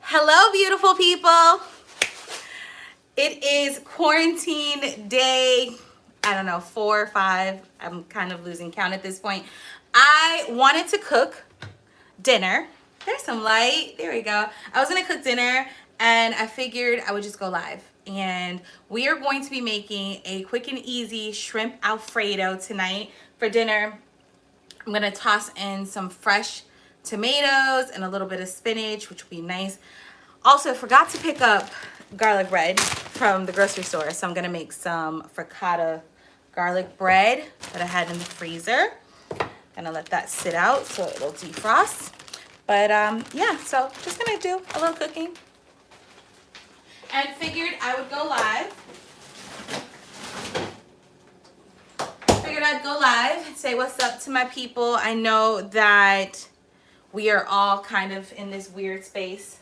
Hello, beautiful people. It is quarantine day, I don't know, 4 or 5. I'm kind of losing count at this point. I wanted to cook dinner. There's some light. There we go. I was going to cook dinner and I figured I would just go live. And we are going to be making a quick and easy shrimp Alfredo tonight for dinner. I'm going to toss in some fresh tomatoes and a little bit of spinach, which will be nice. Also, forgot to pick up garlic bread from the grocery store, so I'm gonna make some frittata garlic bread that I had in the freezer. Gonna let that sit out so it'll defrost. But yeah, so just gonna do a little cooking. And figured I would go live. Figured I'd go live and say what's up to my people. I know that we are all kind of in this weird space,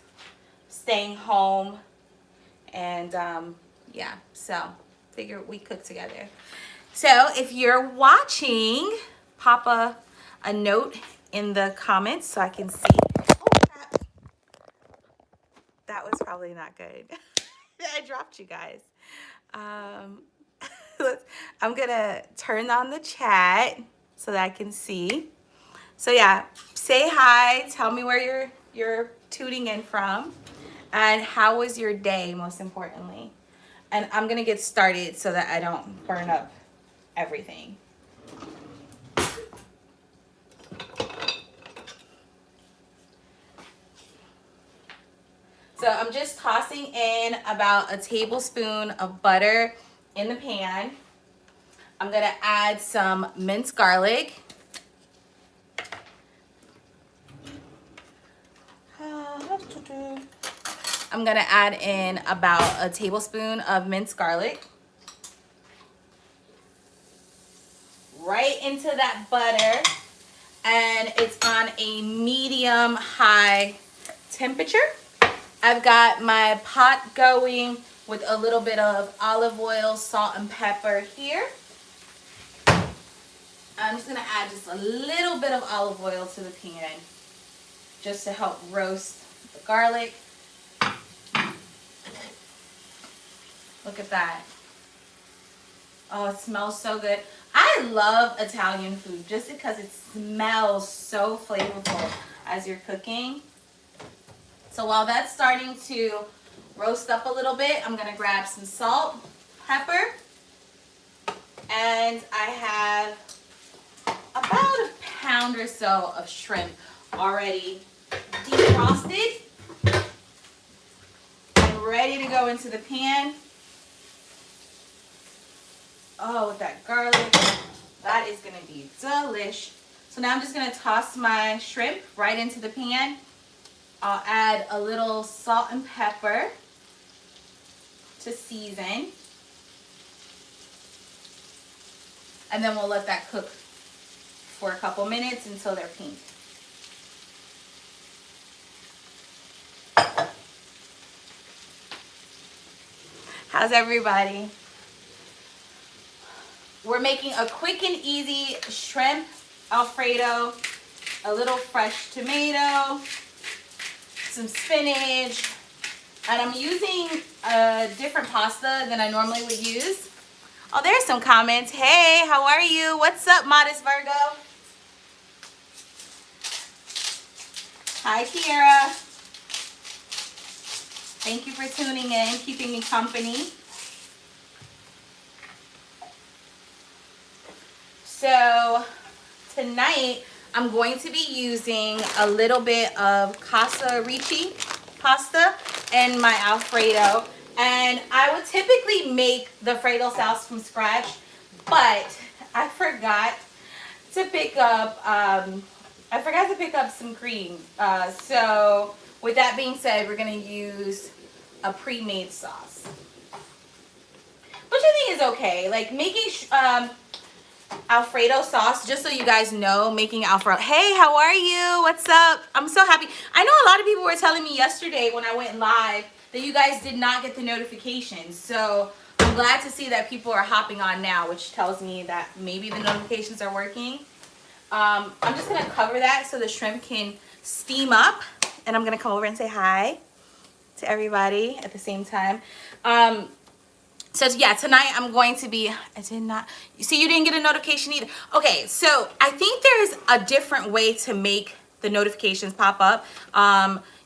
staying home, and yeah, so figure we cook together. So if you're watching, pop a note in the comments so I can see. Oh crap, that was probably not good. I dropped you guys. I'm gonna turn on the chat so that I can see. So yeah, say hi, tell me where you're tuning in from, and how was your day, most importantly. And I'm gonna get started so that I don't burn up everything. So I'm just tossing in about a tablespoon of butter in the pan. I'm gonna add some minced garlic. I'm gonna add in about a tablespoon of minced garlic. Right into that butter, and it's on a medium-high temperature. I've got my pot going with a little bit of olive oil, salt, and pepper here. I'm just gonna add just a little bit of olive oil to the pan just to help roast the garlic. Look at that. Oh, it smells so good. I love Italian food just because it smells so flavorful as you're cooking. So while that's starting to roast up a little bit, I'm gonna grab some salt, pepper, and I have about a pound or so of shrimp already defrosted and ready to go into the pan. Oh, with that garlic, that is gonna be delish. So now I'm just gonna toss my shrimp right into the pan. I'll add a little salt and pepper to season. And then we'll let that cook for a couple minutes until they're pink. How's everybody? We're making a quick and easy shrimp Alfredo, a little fresh tomato, some spinach, and I'm using a different pasta than I normally would use. Oh, there's some comments. Hey, how are you? What's up, Modest Virgo? Hi, Kiera. Thank you for tuning in, keeping me company. So tonight I'm going to be using a little bit of Casa Ricci pasta in my Alfredo. And I would typically make the Alfredo sauce from scratch, but I forgot to pick up some cream. So with that being said, we're gonna use a pre-made sauce, which I think is okay. Like making Alfredo sauce, just so you guys know, making Alfredo. Hey, how are you? What's up? I'm so happy. I know a lot of people were telling me yesterday when I went live that you guys did not get the notifications. So I'm glad to see that people are hopping on now, which tells me that maybe the notifications are working. I'm just gonna cover that so the shrimp can steam up, and I'm gonna come over and say hi. to everybody at the same time. So yeah, tonight I'm going to be, I did not, see, you didn't get a notification either. Okay, so I think there's a different way to make the notifications pop up.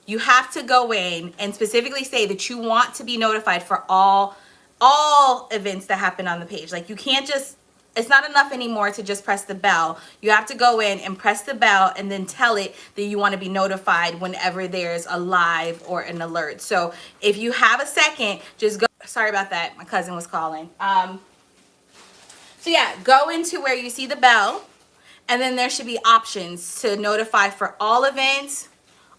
You have to go in and specifically say that you want to be notified for all events that happen on the page. Like, you can't just, it's not enough anymore to just press the bell. You have to go in and press the bell and then tell it that you want to be notified whenever there's a live or an alert. So if you have a second, just go. Sorry about that. My cousin was calling. So yeah, go into where you see the bell, and then there should be options to notify for all events.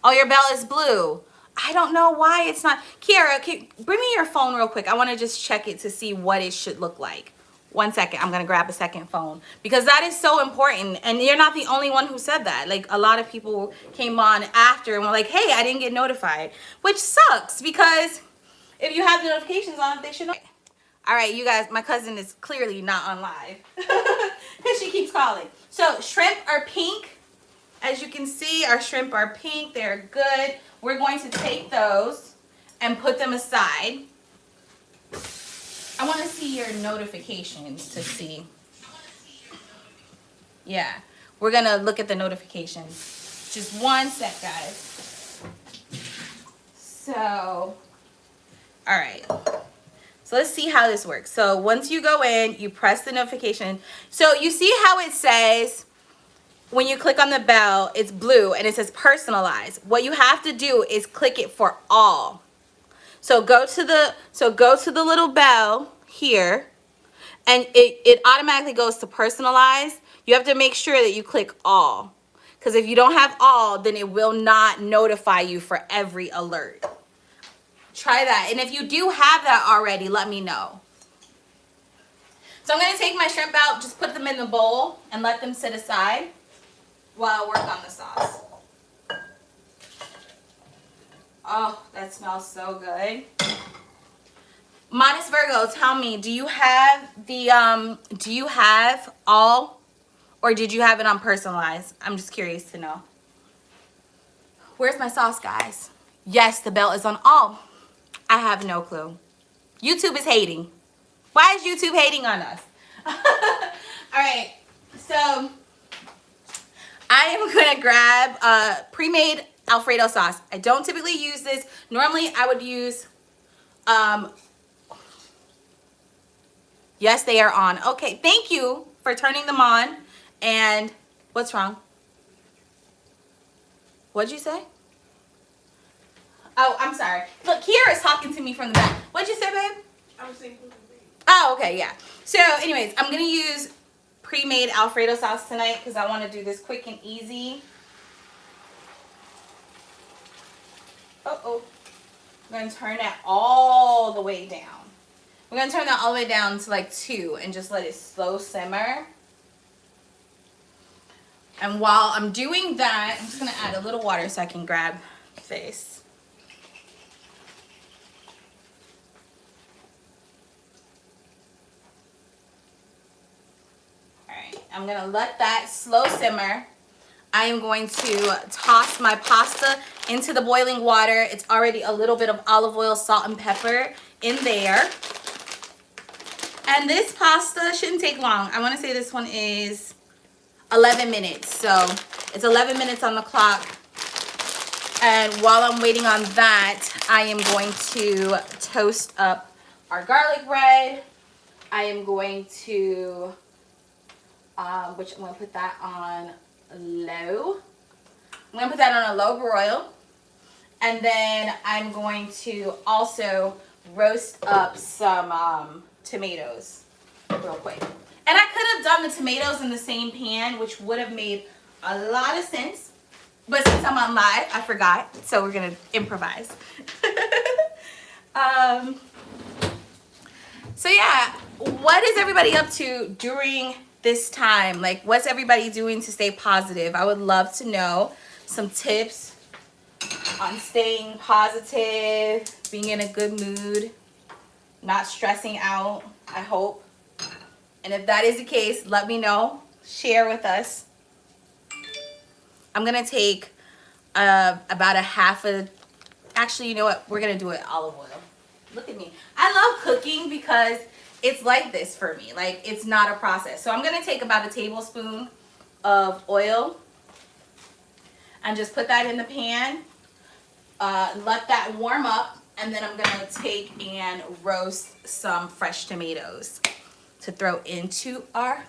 Oh, your bell is blue. I don't know why it's not. Kiara, bring me your phone real quick. I want to just check it to see what it should look like. 1 second. I'm going to grab a second phone because that is so important. And you're not the only one who said that. Like, a lot of people came on after and were like, hey, I didn't get notified, which sucks because if you have the notifications on, they should know. All right, you guys, my cousin is clearly not on live because she keeps calling. So shrimp are pink. As you can see, our shrimp are pink. They're good. We're going to take those and put them aside. I want to see your notifications to see. Yeah, we're going to look at the notifications. Just 1 sec, guys. So, all right. So let's see how this works. So once you go in, you press the notification. So you see how it says, when you click on the bell, it's blue and it says personalize. What you have to do is click it for all. So go to the little bell here, and it automatically goes to personalize. You have to make sure that you click all, because if you don't have all, then it will not notify you for every alert. Try that. And if you do have that already, let me know. So I'm going to take my shrimp out, just put them in the bowl and let them sit aside while I work on the sauce. Oh, that smells so good. Modest Virgo, tell me, do you have all, or did you have it on personalized? I'm just curious to know. Where's my sauce, guys? Yes, the bell is on all. I have no clue. YouTube is hating. Why is YouTube hating on us? All right, so I am gonna grab pre-made Alfredo sauce. I don't typically use this. Normally I would use, yes, they are on. Okay, thank you for turning them on. And what's wrong? What'd you say? Oh, I'm sorry. Look, Kiara's talking to me from the back. What'd you say, babe? I was saying. Oh, okay, yeah. So anyways, I'm gonna use pre-made Alfredo sauce tonight because I want to do this quick and easy. Uh-oh. I'm going to turn that all the way down. We're going to turn that all the way down to like 2 and just let it slow simmer. And while I'm doing that, I'm just going to add a little water so I can grab this. All right, I'm going to let that slow simmer. I am going to toss my pasta into the boiling water. It's already a little bit of olive oil, salt, and pepper in there. And this pasta shouldn't take long. I want to say this one is 11 minutes. So it's 11 minutes on the clock. And while I'm waiting on that, I am going to toast up our garlic bread. I am going to, which I'm going to put that on low. I'm going to put that on a low broil. And then I'm going to also roast up some tomatoes real quick. And I could have done the tomatoes in the same pan, which would have made a lot of sense. But since I'm on live, I forgot. So we're going to improvise. So yeah, what is everybody up to during this time? Like, what's everybody doing to stay positive? I would love to know some tips on staying positive, being in a good mood, not stressing out, I hope. And if that is the case, let me know. Share with us. I'm gonna take about a half a actually, you know what? We're gonna do it olive oil. Look at me. I love cooking because it's like this for me. Like, it's not a process. So I'm gonna take about a tablespoon of oil and just put that in the pan. Let that warm up, and then I'm gonna take and roast some fresh tomatoes to throw into our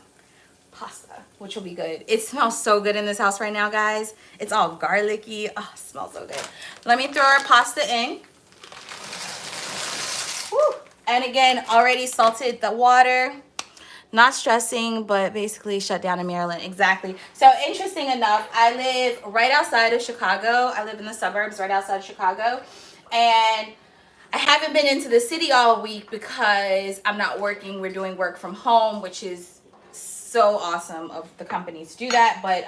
pasta, which will be good. It smells so good in this house right now, guys. It's all garlicky. Oh, it smells so good. Let me throw our pasta in. Woo. And again, already salted the water. Not stressing, but basically shut down in Maryland. Exactly. So interesting enough, I live right outside of Chicago. I live in the suburbs right outside of Chicago. And I haven't been into the city all week because I'm not working. We're doing work from home, which is so awesome of the company to do that. But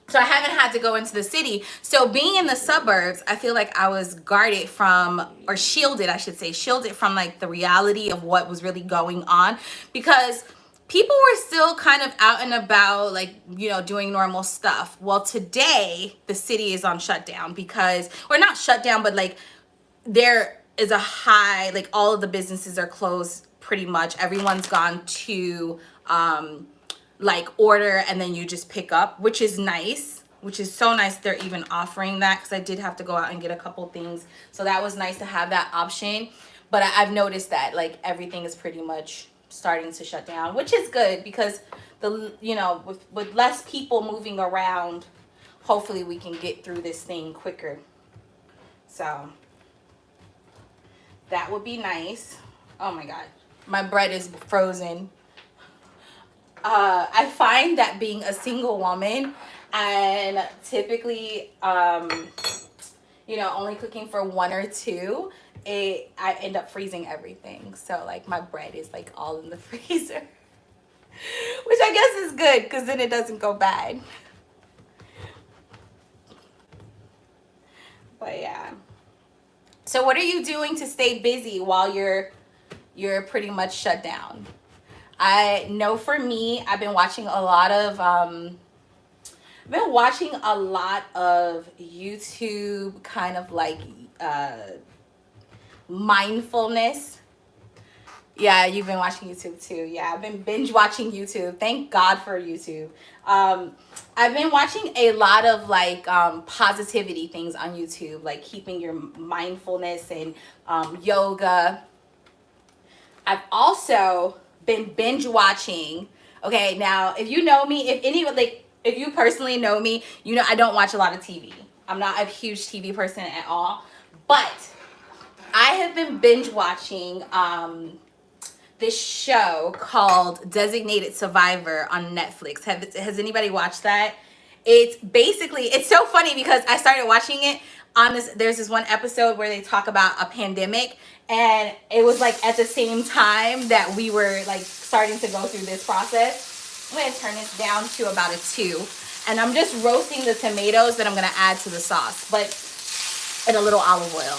so I haven't had to go into the city. So being in the suburbs, I feel like I was guarded from, or shielded, I should say, shielded from like the reality of what was really going on, because people were still kind of out and about, like, you know, doing normal stuff. Well, today the city is on shutdown because, or not shutdown, but like there is a high, like all of the businesses are closed pretty much. Everyone's gone to like order and then you just pick up, which is nice, which is so nice they're even offering that, because I did have to go out and get a couple things, so that was nice to have that option. But I've noticed that like everything is pretty much starting to shut down, which is good because the, you know, with less people moving around, hopefully we can get through this thing quicker. So that would be nice. Oh my god, my bread is frozen. I find that being a single woman and typically, you know, only cooking for one or two, I end up freezing everything. So like my bread is like all in the freezer, which I guess is good because then it doesn't go bad. But yeah. So what are you doing to stay busy while you're pretty much shut down? I know for me, I've been watching a lot of YouTube, kind of like mindfulness. Yeah, you've been watching YouTube too. Yeah, I've been binge watching YouTube. Thank God for YouTube. I've been watching a lot of like positivity things on YouTube, like keeping your mindfulness and yoga. I've also been binge watching. Okay, now if you know me, if you personally know me, you know I don't watch a lot of TV. I'm not a huge TV person at all, but I have been binge watching this show called Designated Survivor on Netflix. Has anybody watched that? It's basically, it's so funny because I started watching it on this, there's this one episode where they talk about a pandemic, and it was like at the same time that we were like starting to go through this process. I'm gonna turn this down to about a 2, and I'm just roasting the tomatoes that I'm gonna add to the sauce, but in a little olive oil.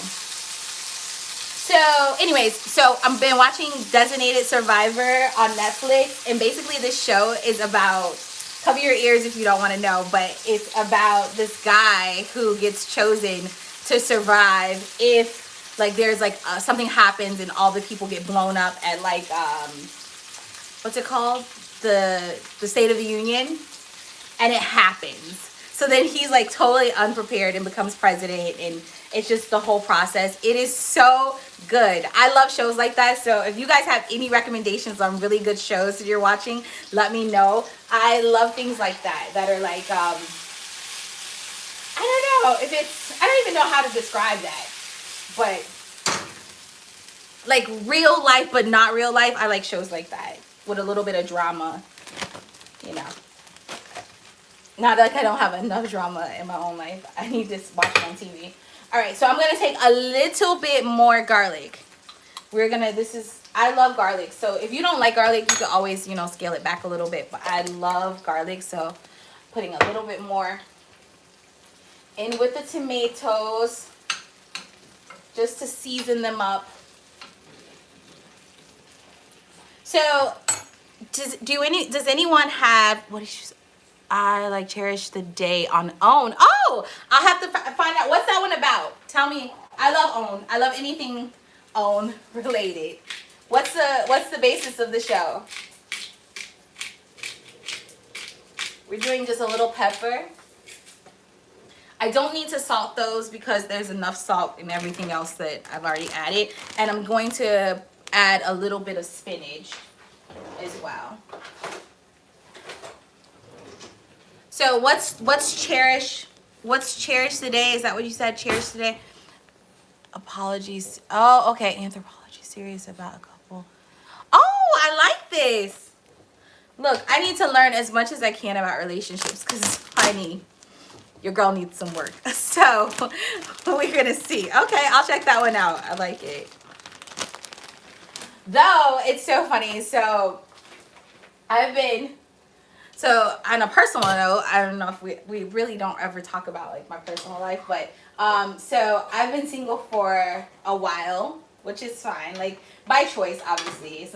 So anyways, so I've been watching Designated Survivor on Netflix, and basically this show is about, cover your ears if you don't want to know, but it's about this guy who gets chosen to survive if like there's like something happens and all the people get blown up at like what's it called, the State of the Union, and it happens. So then he's like totally unprepared and becomes president, and it's just the whole process. It is so good. I love shows like that. So if you guys have any recommendations on really good shows that you're watching, let me know. I love things like that are like I don't know if it's, I don't even know how to describe that, but like real life but not real life. I like shows like that with a little bit of drama, you know. Not like I don't have enough drama in my own life. I need to watch it on TV. All right, so I'm gonna take a little bit more garlic. I love garlic. So if you don't like garlic, you can always, you know, scale it back a little bit. But I love garlic, so putting a little bit more in with the tomatoes just to season them up. So does anyone have, what is she, I like cherish the day on own. Oh, I'll have to find out. What's that one about? Tell me. I love OWN. I love anything OWN related. What's the basis of the show? We're doing just a little pepper. I don't need to salt those because there's enough salt in everything else that I've already added. And I'm going to add a little bit of spinach as well. So what's cherished? What's cherished today? Is that what you said? Cherished today? Apologies. Oh, okay. Anthropology. Serious about a couple. Oh, I like this. Look, I need to learn as much as I can about relationships because honey, your girl needs some work. So we're gonna see. Okay, I'll check that one out. I like it. Though it's so funny. So on a personal note, I don't know if we really don't ever talk about like my personal life, but so I've been single for a while, which is fine, like by choice, obviously. It's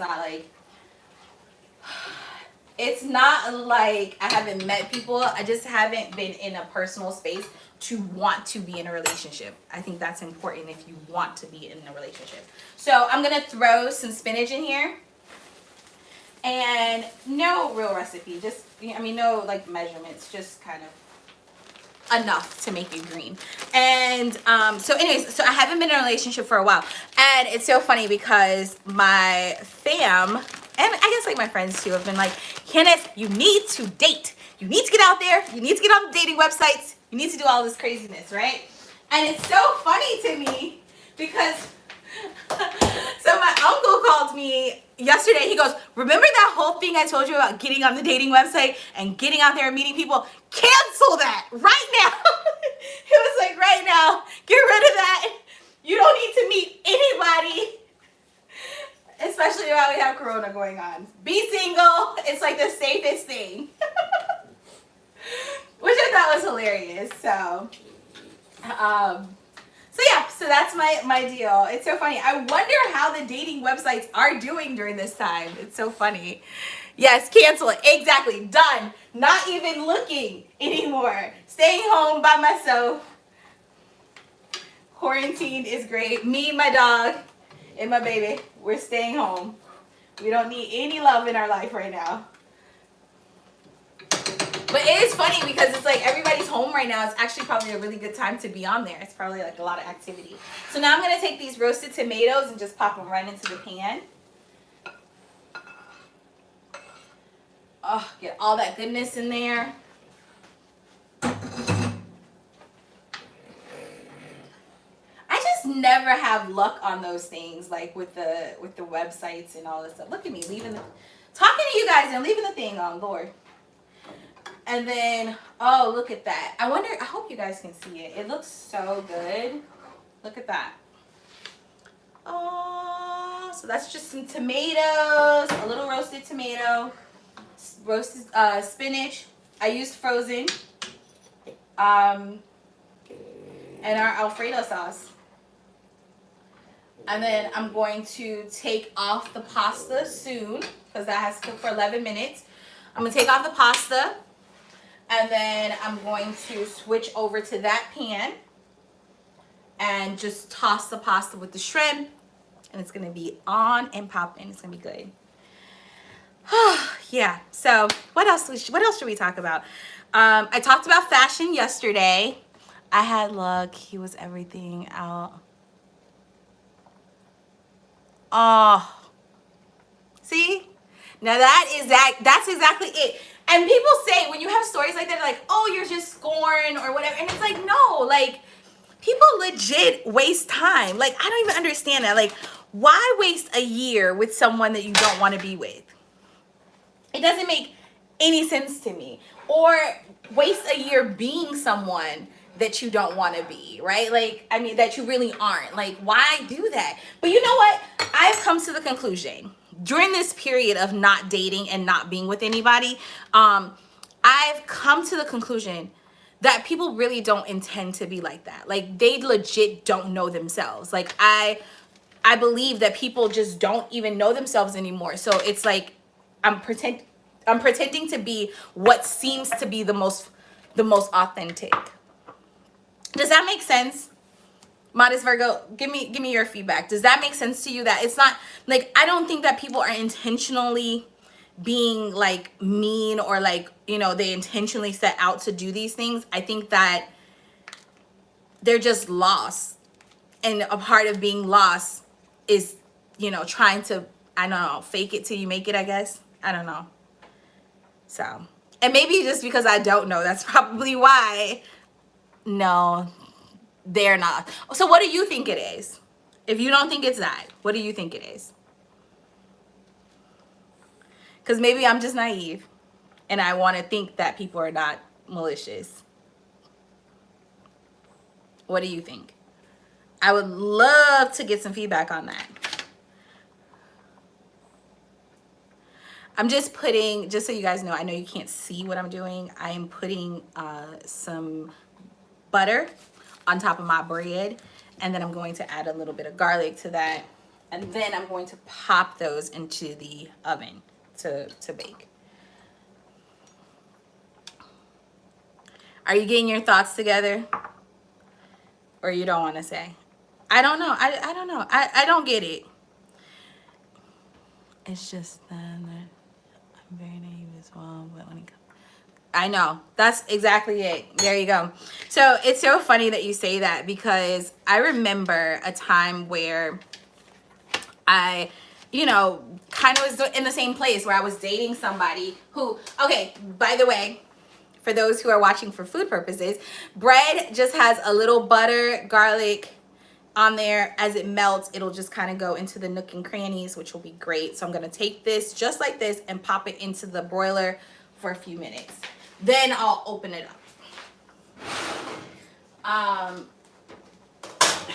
not like I haven't met people. I just haven't been in a personal space to want to be in a relationship. I think that's important if you want to be in a relationship. So I'm gonna throw some spinach in here. And no real recipe, just, I mean, no like measurements, just kind of enough to make it green. And so anyways, so I haven't been in a relationship for a while. And it's so funny because my fam, and I guess like my friends too, have been like, Candace, you need to date. You need to get out there. You need to get on the dating websites. You need to do all this craziness, right? And it's so funny to me because so my uncle called me yesterday. He goes, remember that whole thing I told you about getting on the dating website and getting out there and meeting people? Cancel that right now. He was like, right now, get rid of that. You don't need to meet anybody, especially while we have Corona going on. Be single. It's like the safest thing. Which I thought was hilarious. So yeah, so that's my deal. It's so funny. I wonder how the dating websites are doing during this time. It's so funny. Yes, cancel it. Exactly. Done. Not even looking anymore. Staying home by myself. Quarantine is great. Me, my dog, and my baby. We're staying home. We don't need any love in our life right now. But it is funny because it's like everybody's home right now. It's actually probably a really good time to be on there. It's probably like a lot of activity. So now I'm going to take these roasted tomatoes and just pop them right into the pan. Oh, get all that goodness in there. I just never have luck on those things, like with the websites and all this stuff. Look at me talking to you guys and leaving the thing on, Lord. And then, oh, look at that. I hope you guys can see it. It looks so good. Look at that. Oh, so that's just some tomatoes, a little roasted tomato, roasted spinach. I used frozen. And our Alfredo sauce. And then I'm going to take off the pasta soon because that has to cook for 11 minutes. I'm going to take off the pasta. And then I'm going to switch over to that pan and just toss the pasta with the shrimp. And it's going to be on and popping. It's going to be good. Yeah. So what else should we talk about? I talked about fashion yesterday. I had luck. He was everything out. Oh. See? Now that's exactly it. And people say when you have stories like that, they're like, oh, you're just scorned or whatever. And it's like, no, like people legit waste time. Like, I don't even understand that. Like, why waste a year with someone that you don't want to be with? It doesn't make any sense to me. Or waste a year being someone that you don't want to be, right? Like, I mean, that you really aren't. Like, why do that? But you know what? I've come to the conclusion during this period of not dating and not being with anybody, I've come to the conclusion that people really don't intend to be like that. Like, they legit don't know themselves. Like, I believe that people just don't even know themselves anymore. So it's like I'm pretending to be what seems to be the most authentic. Does that make sense? Modest Virgo, give me your feedback. Does that make sense to you? That it's not like, I don't think that people are intentionally being like mean, or like, you know, they intentionally set out to do these things. I think that they're just lost, and a part of being lost is, you know, trying to, I don't know, fake it till you make it, I guess. I don't know. So, and maybe just because I don't know, that's probably why. No, they're not. So what do you think it is? If you don't think it's that, what do you think it is? Because maybe I'm just naive and I want to think that people are not malicious. What do you think? I would love to get some feedback on that. I'm just putting, just so you guys know, I know you can't see what I'm doing. I am putting some butter on top of my bread, and then I'm going to add a little bit of garlic to that, and then I'm going to pop those into the oven to bake. Are you getting your thoughts together? Or you don't want to say? I don't know. I don't know. I don't get it. It's just that I'm very naive as well, but when it comes, I know. That's exactly it. There you go. So it's so funny that you say that, because I remember a time where I, you know, kind of was in the same place where I was dating somebody who, okay, by the way, for those who are watching for food purposes, bread just has a little butter, garlic on there. As it melts, it'll just kind of go into the nook and crannies, which will be great. So I'm going to take this just like this and pop it into the broiler for a few minutes. Then I'll open it up.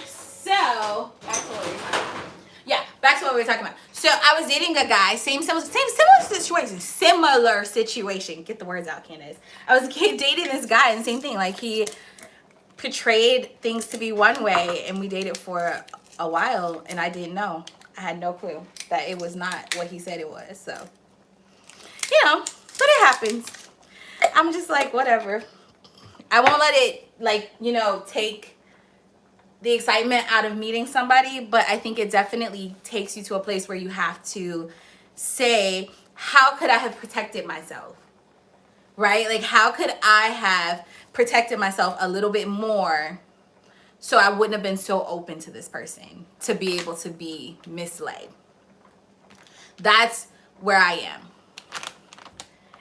So back to what we were talking about. Yeah, back to what we were talking about. So I was dating a guy, similar situation. Get the words out, Candace. I was dating this guy, and same thing. Like, he portrayed things to be one way, and we dated for a while, and I didn't know. I had no clue that it was not what he said it was. So, you know, but it happens. I'm just like, whatever. I won't let it, like, you know, take the excitement out of meeting somebody, but I think it definitely takes you to a place where you have to say, how could I have protected myself? Right? Like, how could I have protected myself a little bit more so I wouldn't have been so open to this person, to be able to be misled? That's where I am.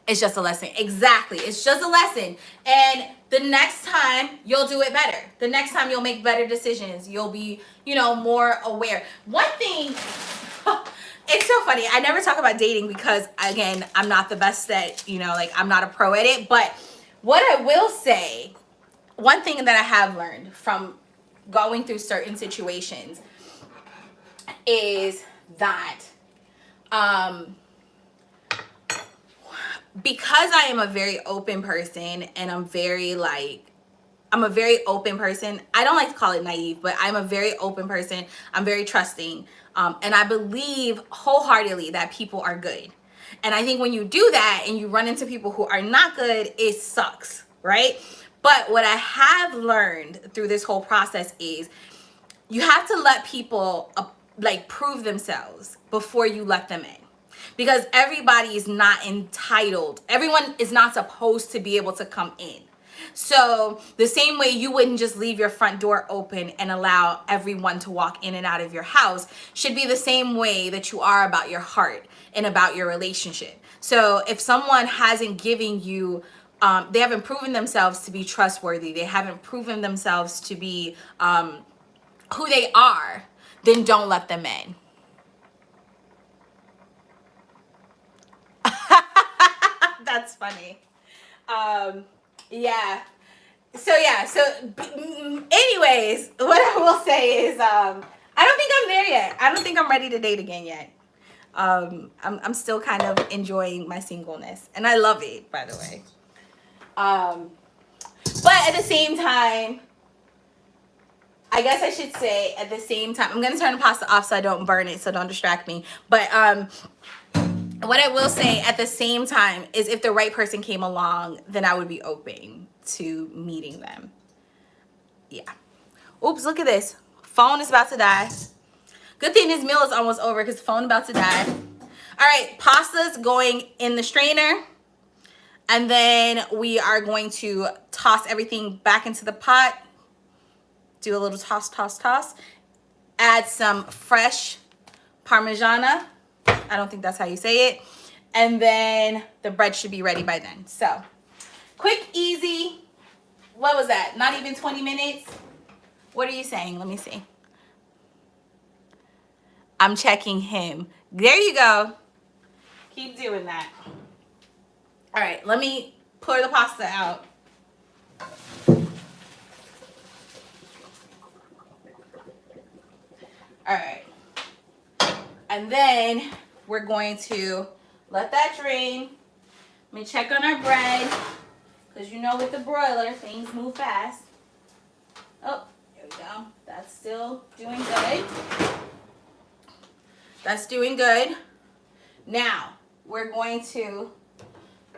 It's just a lesson. Exactly. It's just a lesson. And the next time you'll do it better. The next time you'll make better decisions. You'll be, you know, more aware. One thing, it's so funny. I never talk about dating because, again, I'm not the best at, you know, like, I'm not a pro at it. But what I will say, one thing that I have learned from going through certain situations is that, because I am a very open person, and I'm a very open person. I don't like to call it naive, but I'm a very open person. I'm very trusting. And I believe wholeheartedly that people are good. And I think when you do that and you run into people who are not good, it sucks, right? But what I have learned through this whole process is you have to let people like prove themselves before you let them in. Because everybody is not entitled. Everyone is not supposed to be able to come in. So the same way you wouldn't just leave your front door open and allow everyone to walk in and out of your house should be the same way that you are about your heart and about your relationship. So if someone hasn't given you, they haven't proven themselves to be trustworthy, they haven't proven themselves to be who they are, then don't let them in. That's funny. Yeah. So anyways, what I will say is, I don't think I'm there yet. I don't think I'm ready to date again yet. I'm still kind of enjoying my singleness, and I love it, by the way. But at the same time, I guess I should say at the same time, I'm gonna turn the pasta off so I don't burn it, so don't distract me. But what I will say at the same time is, if the right person came along, then I would be open to meeting them. Yeah. Oops, look at this. Phone is about to die. Good thing this meal is almost over because the phone about to die. All right, pasta's going in the strainer. And then we are going to toss everything back into the pot. Do a little toss, toss, toss. Add some fresh Parmigiana. I don't think that's how you say it. And then the bread should be ready by then. So, quick, easy. What was that? Not even 20 minutes? What are you saying? Let me see. I'm checking him. There you go. Keep doing that. All right, let me pour the pasta out. All right. And then we're going to let that drain. Let me check on our bread. Because you know with the broiler, things move fast. Oh, there we go. That's still doing good. That's doing good. Now, we're going to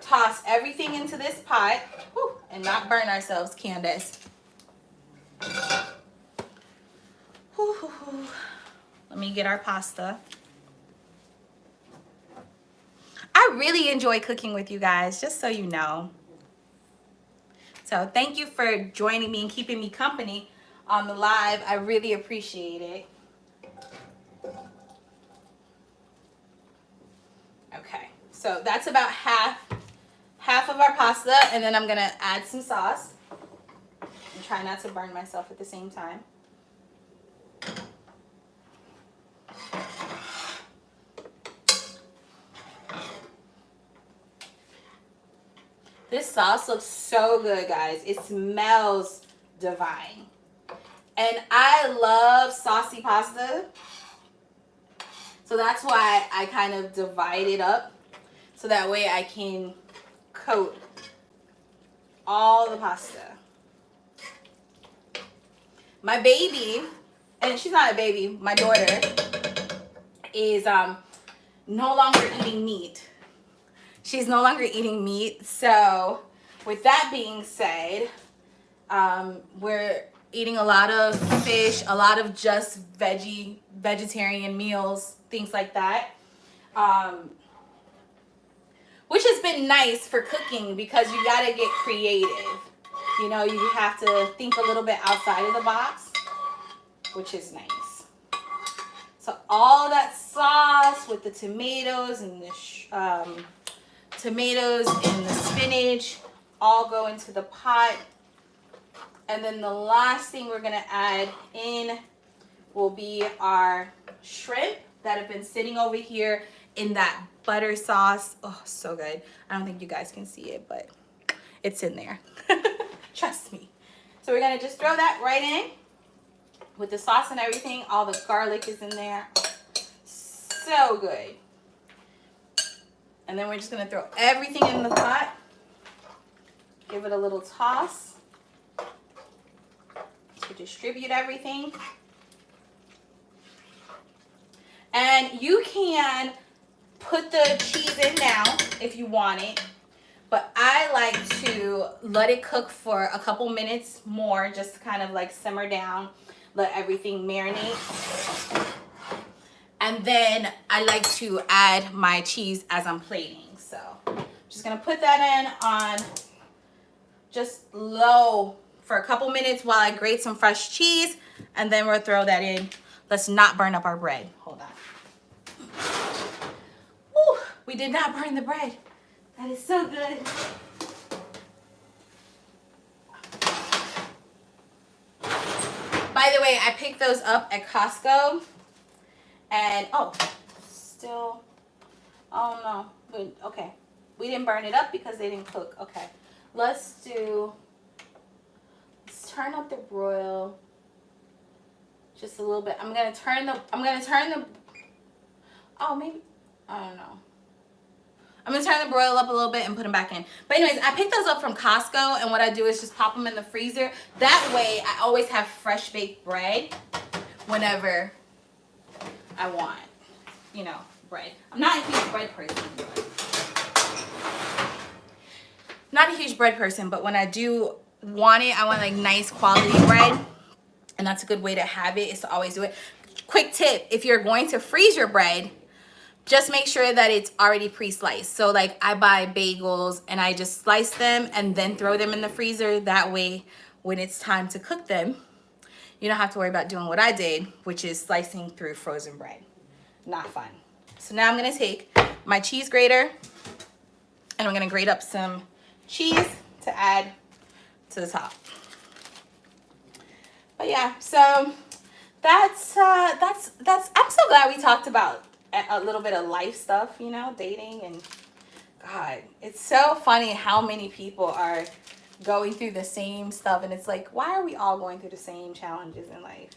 toss everything into this pot. Whew, and not burn ourselves, Candace. Let me get our pasta. I really enjoy cooking with you guys, just so you know. So thank you for joining me and keeping me company on the live. I really appreciate it. Okay, so that's about half of our pasta, and then I'm gonna add some sauce and try not to burn myself at the same time. This sauce looks so good, guys. It smells divine. And I love saucy pasta. So that's why I kind of divide it up. So that way I can coat all the pasta. My baby, and she's not a baby, my daughter is no longer eating meat. She's no longer eating meat. So with that being said, we're eating a lot of fish, a lot of just vegetarian meals, things like that. Which has been nice for cooking because you gotta get creative. You know, you have to think a little bit outside of the box, which is nice. So all that sauce with the tomatoes and the spinach all go into the pot. And then the last thing we're gonna add in will be our shrimp that have been sitting over here in that butter sauce. Oh, so good. I don't think you guys can see it, but it's in there. Trust me. So we're gonna just throw that right in with the sauce and everything. All the garlic is in there. So good. And then we're just gonna throw everything in the pot. Give it a little toss to distribute everything. And you can put the cheese in now if you want it, but I like to let it cook for a couple minutes more, just to kind of like simmer down, let everything marinate. And then I like to add my cheese as I'm plating. So I'm just gonna put that in on just low for a couple minutes while I grate some fresh cheese, and then we'll throw that in. Let's not burn up our bread. Hold on. Woo, we did not burn the bread. That is so good. By the way, I picked those up at Costco. And, oh, still, oh no, okay. We didn't burn it up because they didn't cook. Okay, let's turn up the broil just a little bit. I'm gonna turn the, oh, maybe, I don't know. I'm gonna turn the broil up a little bit and put them back in. But anyways, I picked those up from Costco, and what I do is just pop them in the freezer. That way, I always have fresh baked bread whenever I want, you know, bread. I'm not a huge bread person, but when I do want it, I want like nice quality bread. And that's a good way to have it, is to always do it. Quick tip, if you're going to freeze your bread, just make sure that it's already pre-sliced. So like I buy bagels and I just slice them and then throw them in the freezer. That way, when it's time to cook them, you don't have to worry about doing what I did, which is slicing through frozen bread. Not fun. So now I'm gonna take my cheese grater and I'm gonna grate up some cheese to add to the top. But yeah, so that's I'm so glad we talked about a little bit of life stuff, you know, dating. And God, it's so funny how many people are going through the same stuff, and it's like, why are we all going through the same challenges in life?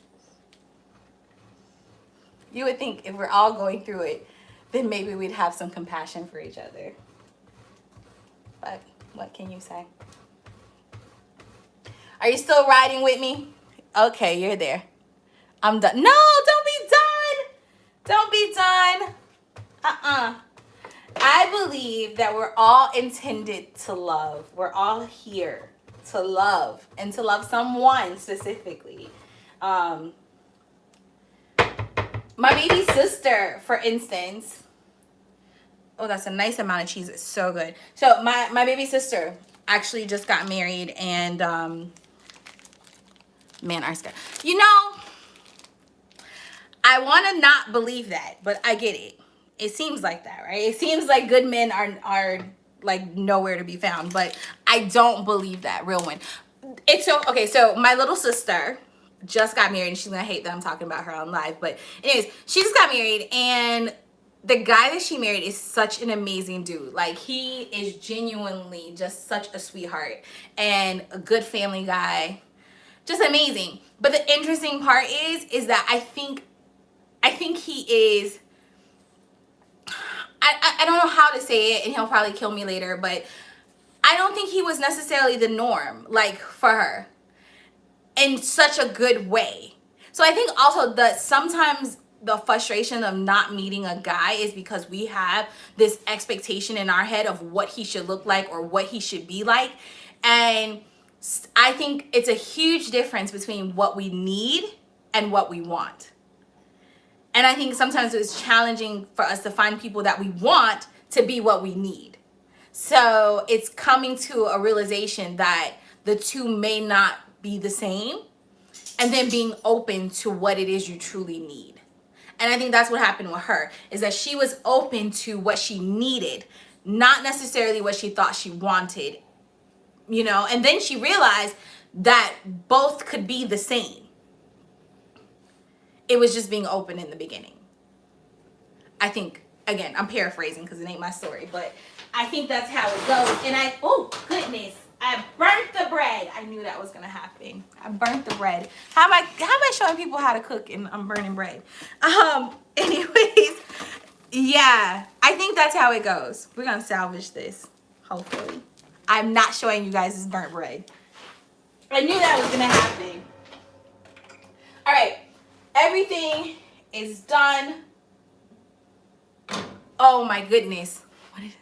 You would think if we're all going through it, then maybe we'd have some compassion for each other. But what can you say? Are you still riding with me? Okay, you're there. I'm done. No, don't be done. Don't be done. I believe that we're all intended to love. We're all here to love and to love someone specifically. My baby sister, for instance. Oh, that's a nice amount of cheese. It's so good. So my baby sister actually just got married, and man, our sky. You know, I want to not believe that, but I get it. It seems like that, right? It seems like good men are like nowhere to be found, but I don't believe that. Real one. It's so okay. So my little sister just got married, and she's gonna hate that I'm talking about her on live, but anyways, she just got married, and the guy that she married is such an amazing dude. Like, he is genuinely just such a sweetheart and a good family guy, just amazing. But the interesting part is that I think he is, I don't know how to say it, and he'll probably kill me later, but I don't think he was necessarily the norm, like, for her, in such a good way. So I think also that sometimes the frustration of not meeting a guy is because we have this expectation in our head of what he should look like or what he should be like. And I think it's a huge difference between what we need and what we want. And I think sometimes it's challenging for us to find people that we want to be what we need. So it's coming to a realization that the two may not be the same, and then being open to what it is you truly need. And I think that's what happened with her, is that she was open to what she needed, not necessarily what she thought she wanted, you know. And then she realized that both could be the same. It was just being open in the beginning. I think, again, I'm paraphrasing because it ain't my story, but I think that's how it goes. And oh goodness, I burnt the bread. I knew that was gonna happen. I burnt the bread. How am I showing people how to cook and I'm burning bread? Anyways, yeah, I think that's how it goes. We're gonna salvage this, hopefully. I'm not showing you guys this burnt bread. I knew that was gonna happen. All right, everything is done. Oh my goodness. What is it?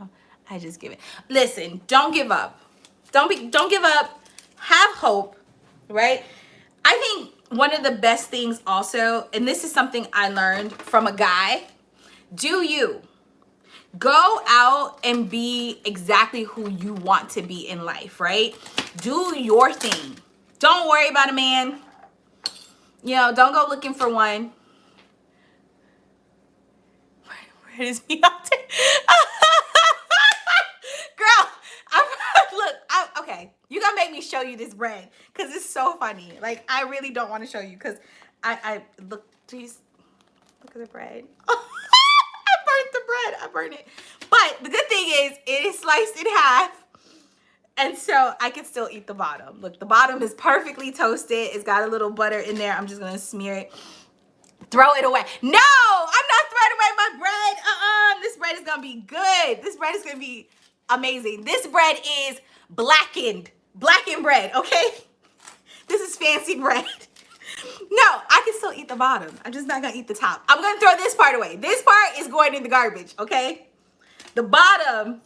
Oh, I just give it. Listen, don't give up. Don't give up. Have hope, right? I think one of the best things also, and this is something I learned from a guy, do you. Go out and be exactly who you want to be in life, right? Do your thing. Don't worry about a man. You know, don't go looking for one. Where is Beyonce? Girl, okay. You gonna make me show you this bread because it's so funny. Like, I really don't want to show you because I look, please, look at the bread. I burnt the bread. I burnt it. But the good thing is it is sliced in half. And so I can still eat the bottom. Look, the bottom is perfectly toasted. It's got a little butter in there. I'm just going to smear it. Throw it away. No, I'm not throwing away my bread. This bread is going to be good. This bread is going to be amazing. This bread is blackened bread, okay? This is fancy bread. No, I can still eat the bottom. I'm just not going to eat the top. I'm going to throw this part away. This part is going in the garbage, okay? The bottom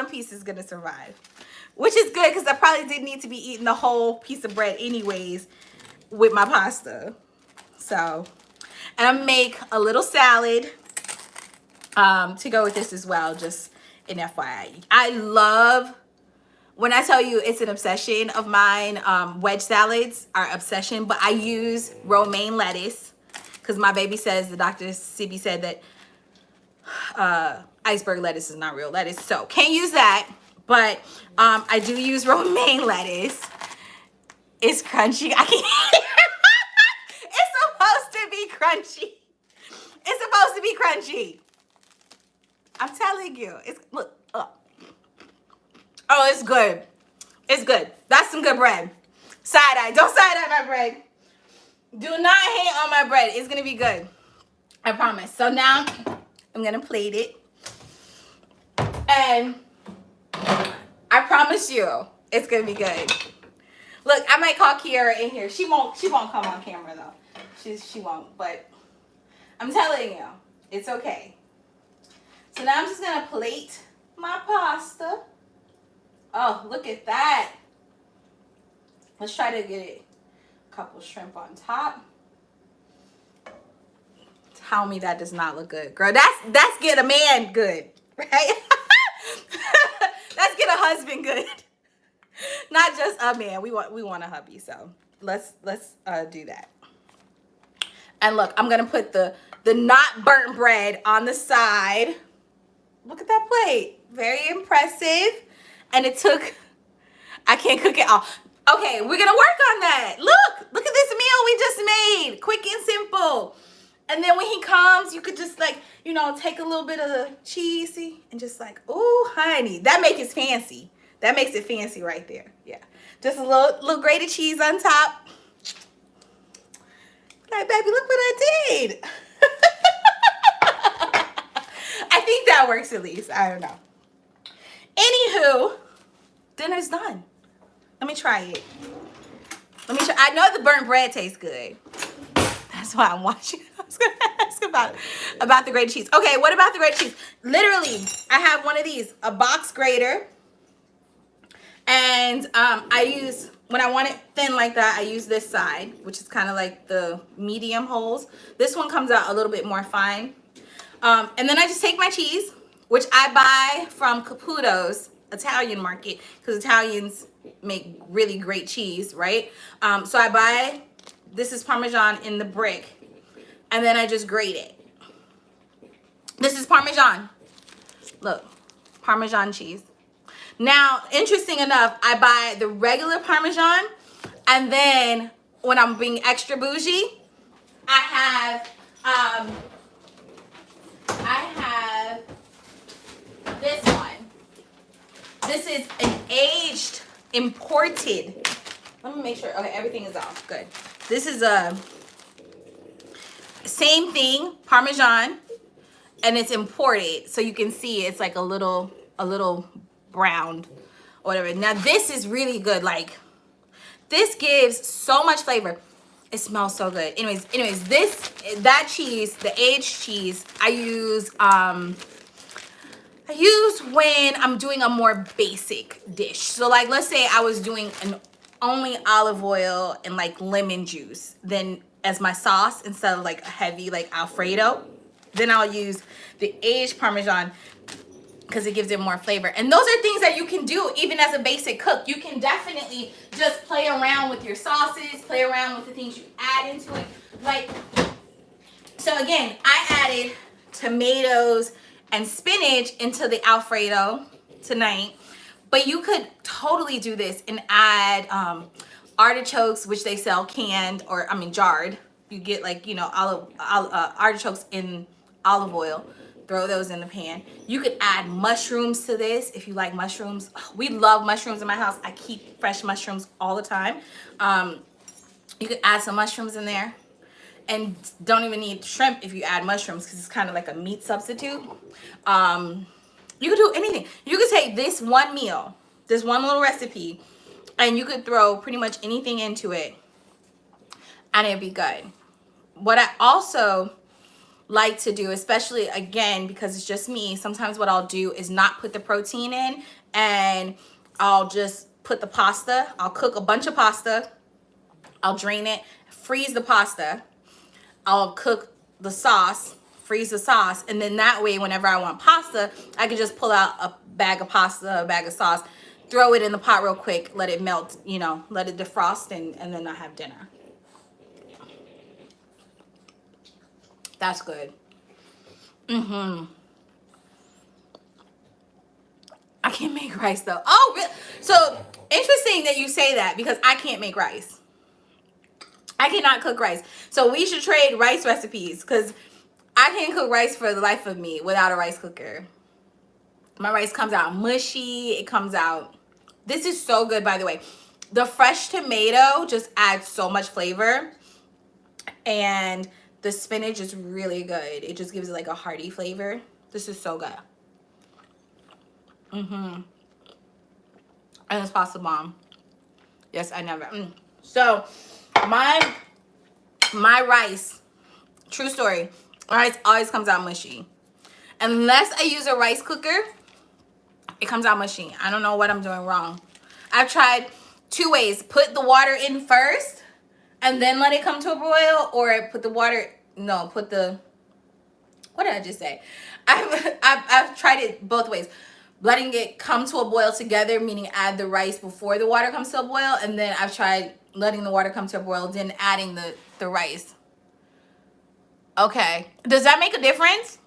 piece is going to survive, which is good because I probably didn't need to be eating the whole piece of bread anyways. with my pasta. So, and I make a little salad to go with this as well, just an FYI. I love, when I tell you it's an obsession of mine, wedge salads are obsession, but I use romaine lettuce because my baby says, the doctor Sibby said that iceberg lettuce is not real lettuce, so can't use that. But I do use romaine lettuce. It's crunchy. I can't. It's supposed to be crunchy. It's supposed to be crunchy. I'm telling you. It's look. Oh, it's good. It's good. That's some good bread. Side eye. Don't side eye my bread. Do not hate on my bread. It's gonna be good. I promise. So now I'm gonna plate it. And I promise you, it's gonna be good. Look, I might call Kiara in here. She won't come on camera though. She won't, but I'm telling you, it's okay. So now I'm just gonna plate my pasta. Oh, look at that. Let's try to get a couple shrimp on top. Tell me that does not look good. Girl, that's get a man good, right? That's get a husband good. Not just a man. We want a hubby. So let's do that. And look, I'm gonna put the not burnt bread on the side. Look at that plate. Very impressive. And it took, I can't cook it all. Okay, we're gonna work on that. Look at this meal we just made. Quick and simple. And then when he comes, you could just like, you know, take a little bit of the cheesy and just like, oh, honey. That makes it fancy. That makes it fancy right there. Yeah. Just a little grated cheese on top. Like, baby, look what I did. I think that works at least. I don't know. Anywho, dinner's done. Let me try it. I know the burnt bread tastes good. That's why I'm watching. I was gonna ask about the grated cheese. Okay, what about the grated cheese? Literally, I have one of these, a box grater. And I use, when I want it thin like that, I use this side, which is kind of like the medium holes. This one comes out a little bit more fine. And then I just take my cheese, which I buy from Caputo's Italian market, because Italians make really great cheese, right? So I buy, this is Parmesan in the brick, and then I just grate it. This is Parmesan. Look, Parmesan cheese. Now, interesting enough, I buy the regular Parmesan, and then when I'm being extra bougie, I have this one. This is an aged, imported. Let me make sure. Okay, everything is off. Good. This is a same thing, Parmesan, and it's imported, so you can see it's like a little browned or whatever. Now this is really good. Like, this gives so much flavor. It smells so good. Anyways, that cheese, the aged cheese, I use when I'm doing a more basic dish. So like, let's say I was doing an only olive oil and like lemon juice, then as my sauce instead of like a heavy like Alfredo, then I'll use the aged Parmesan because it gives it more flavor. And those are things that you can do even as a basic cook. You can definitely just play around with your sauces, play around with the things you add into it. Like, so again, I added tomatoes and spinach into the Alfredo tonight, but you could totally do this and add artichokes, which they sell canned, or I mean jarred. You get like, you know, artichokes in olive oil. Throw those in the pan. You could add mushrooms to this if you like mushrooms. We love mushrooms in my house. I keep fresh mushrooms all the time. You could add some mushrooms in there. And don't even need shrimp if you add mushrooms, because it's kind of like a meat substitute. You could do anything. You could take this one meal, this one little recipe, and you could throw pretty much anything into it, and it'd be good. What I also like to do, especially again because it's just me, sometimes what I'll do is not put the protein in, and I'll just put the pasta. I'll cook a bunch of pasta I'll drain it, freeze the pasta. I'll cook the sauce, freeze the sauce, and then that way whenever I want pasta, I can just pull out a bag of pasta, a bag of sauce, throw it in the pot real quick, let it melt, you know, let it defrost, and then I have dinner. That's good. I can't make rice though. Oh, really? So interesting that you say that, because I can't make rice. I cannot cook rice. So we should trade rice recipes, because I can't cook rice for the life of me without a rice cooker. My rice comes out mushy. It comes out. This is so good, by the way. The fresh tomato just adds so much flavor. And the spinach is really good. It just gives it like a hearty flavor. This is so good. And it's pasta bomb. Yes, I never. So my rice, true story, rice always comes out mushy. Unless I use a rice cooker, it comes out mushy. I don't know what I'm doing wrong. I've tried 2 ways. Put the water in first and then let it come to a boil, or put the water, no, put the, what did I just say? I've tried it both ways. Letting it come to a boil together, meaning add the rice before the water comes to a boil, and then I've tried letting the water come to a boil, then adding the rice. Okay, does that make a difference?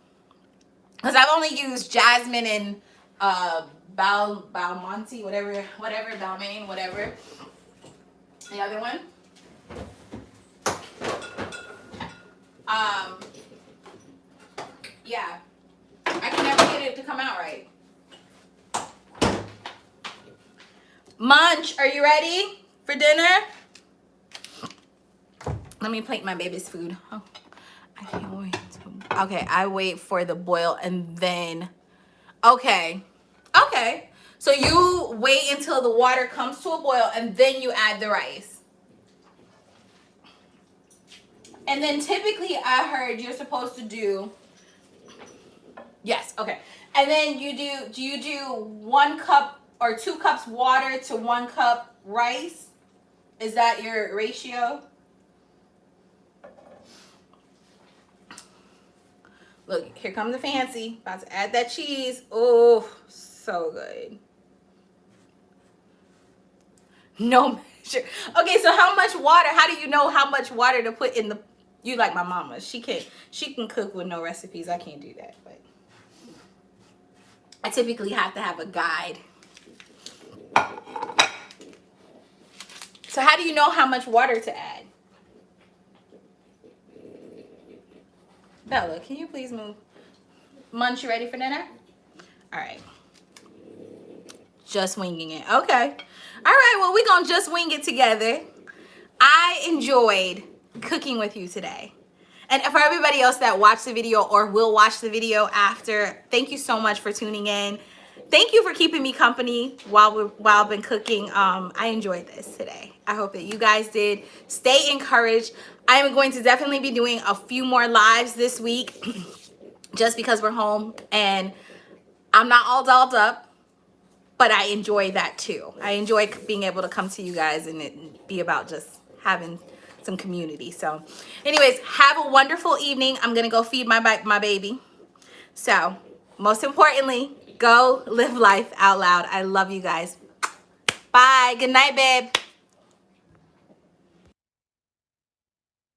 Because I've only used jasmine and Balmonte, whatever, Balmain, whatever. The other one. Yeah, I can never get it to come out right. Munch, are you ready for dinner? Let me plate my baby's food. Oh, I can't wait. Okay, I wait for the boil and then, okay. So you wait until the water comes to a boil and then you add the rice. And then typically I heard you're supposed to do, yes, okay. And then do you do 1 cup or 2 cups water to 1 cup rice? Is that your ratio? Look, here comes the fancy. About to add that cheese. Oh, so good. No measure. Okay, so how much water? How do you know how much water to put in the, you like my mama. She can cook with no recipes. I can't do that, but I typically have to have a guide. So how do you know how much water to add? Bella, can you please move? Munch, you ready for dinner? All right. Just winging it. Okay. All right, well, we're going to just wing it together. I enjoyed cooking with you today. And for everybody else that watched the video or will watch the video after, thank you so much for tuning in. Thank you for keeping me company while I've been cooking. I enjoyed this today. I hope that you guys did. Stay encouraged. I am going to definitely be doing a few more lives this week just because we're home and I'm not all dolled up, but I enjoy that too. I enjoy being able to come to you guys and it be about just having some community. So anyways, have a wonderful evening. I'm going to go feed my baby. So most importantly, go live life out loud. I love you guys. Bye. Good night, babe.